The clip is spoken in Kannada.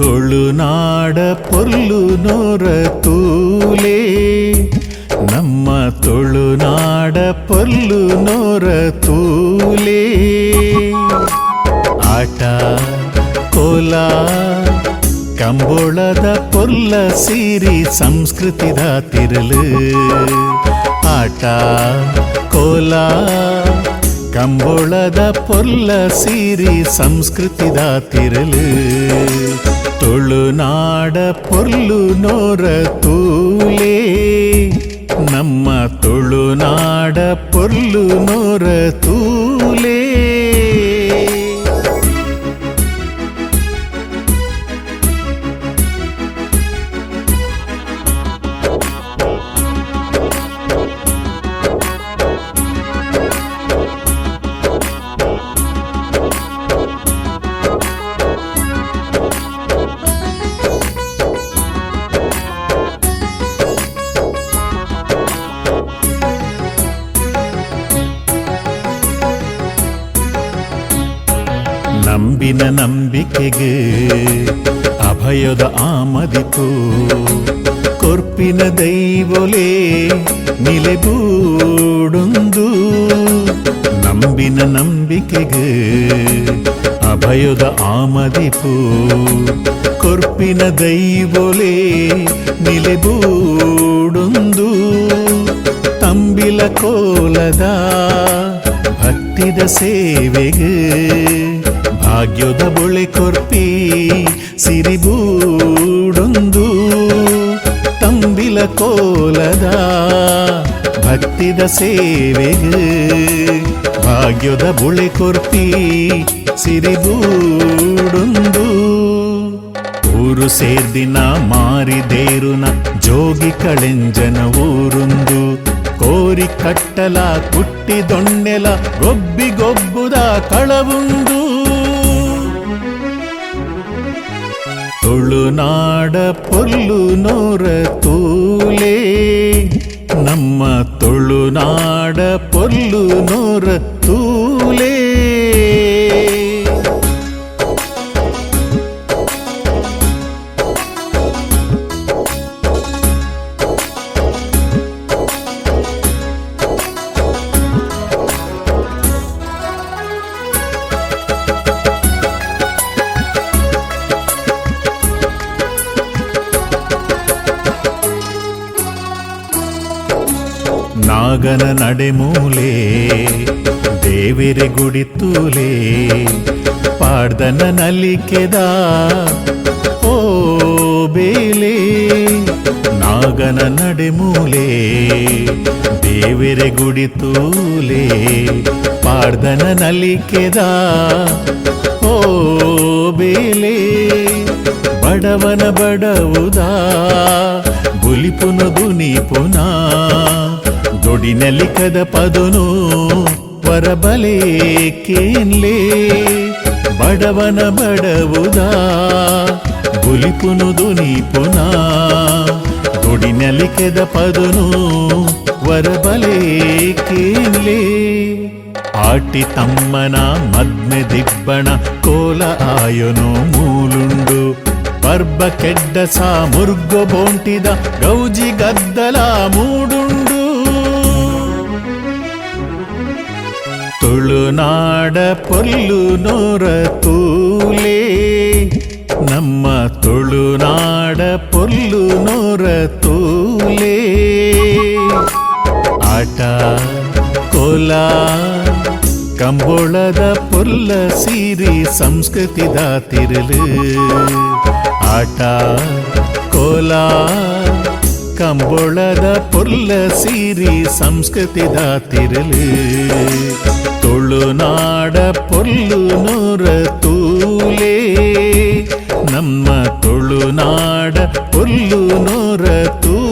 ತುಳುನಾಡ ಪೊರ್ಲು ನೋರ ತೂಲೆ ನಮ್ಮ ತುಳುನಾಡ ಪೊರ್ಲು ನೋರ ತೂಲೆ ಆಟ ಕೋಲ ಕಂಬೋಳದ ಪೊರ್ಲ ಸೀರಿ ಸಂಸ್ಕೃತಿದ ತಿರಲು ಆಟ ಕೋಲ ಕಂಬೋಳದ ಪೊರ್ಲ ಸೀರಿ ಸಂಸ್ಕೃತಿದ ತಿರಲು ತುಳುನಾಡ ಪೊರ್ಲು ನೋರ ತೂಲೆ ನಮ್ಮ ತುಳುನಾಡ ಪೊರ್ಲು ನೋರ ತೂಲೆ ನಂಬಿನ ನಂಬಿಕೆಗೆ ಅಭಯದ ಆಮದಿತು ಕೊರ್ಪಿನ ದೈವೊಲೆ ನಿಲೆಗೂಡೊಂದು ನಂಬಿನ ನಂಬಿಕೆಗೆ ಅಭಯದ ಆಮದಿಪು ಕೊರ್ಪಿನ ದೈವೊಲೆ ನಿಲೆಗೂಡೊಂದು ತಂಬಿಲ ಕೋಲದ ಭಕ್ತಿದ ಸೇವೆಗೆ ಭಾಗ್ಯದ ಬೊಳೆ ಕೊರ್ಪಿ ಸಿರಿಬೂಡೊಂದು ತಂಬಿಲ ಕೋಲದ ಭಕ್ತಿದ ಸೇವೆಗೆ ಭಾಗ್ಯದ ಬೊಳೆ ಕೊರ್ಪಿ ಸಿರಿಬೂಡೊಂದು ಊರು ಸೇರ್ದಿನ ಮಾರಿದೇರುನ ಜೋಗಿ ಕಳೆಂಜನ ಊರುಂದು ಕೋರಿ ಕಟ್ಟಲ ಕುಟ್ಟಿದೊಣ್ಣೆಲ ಗೊಬ್ಬಿಗೊಬ್ಬುದ ಕಳವುಂದು ತುಳುನಾಡ ಪೊರ್ಲು ನೋರ ತೂಲೆ ನಮ್ಮ ತುಳುನಾಡ ಪೊರ್ಲು ನೋರ ತೂಲೆ ನಾಗನ ನಡೆಮೂಲೆ ದೇವಿರೆ ಗುಡಿತೂಲೆ ಪಾಡ್ದನ ನಲಿಕೆದ ಓ ಬೇಲೆ ನಾಗನ ನಡೆಮೂಲೆ ದೇವಿರೆ ಗುಡಿತೂಲೆ ಪಾಡ್ದನ ನಲಿಕೆದ ಓ ಬೇಲೆ ಬಡವನ ಬಡವುದ ಬುಲಿಪುನ ದುನಿಪುನ ದೊಡಿನಲಿಕದ ಪದನು ವರಬಲೆ ಕೇನ್ಲೆ ಬಡವನ ಬಡವುದ ಬುಲಿಪುನು ದುನಿಪುನ ದೊಡಿನಲಿಕದ ಪದನು ವರಬಲೆ ಕೇನ್ಲೆ ಆಟಿ ತಮ್ಮನ ಮದ್ಮೆ ದಿಬ್ಬಣ ಕೋಲ ಆಯನು ಮೂಲುಂಡು ಪರ್ಬ ಕೆಡ್ಡ ಸಾ ಮುರ್ಗೊ ಬೋಂಟಿದ ಗೌಜಿ ಗದ್ದಲ ಮೂಡುಂಡು ತುಳುನಾಡ ಪೊರ್ಲು ನೋರ ತೂಲೆ ನಮ್ಮ ತುಳುನಾಡ ಪೊರ್ಲು ನೋರ ತೂಲೆ ಆಟ ಕೋಲ ಕಂಬೋಳದ ಪೊರ್ಲ ಸೀರಿ ಸಂಸ್ಕೃತಿದ ತಿರಲು ಆಟ ಕೋಲ ಕಂಬೋಳದ ಪೊರ್ಲ ಸೀರಿ ಸಂಸ್ಕೃತಿದ ತಿರಲು ತುಳುನಾಡ ಪೊರ್ಲು ನೋರ ತೂಲೆ ನಮ್ಮ ತುಳುನಾಡ ಪೊರ್ಲು ನೋರ ತೂಲೆ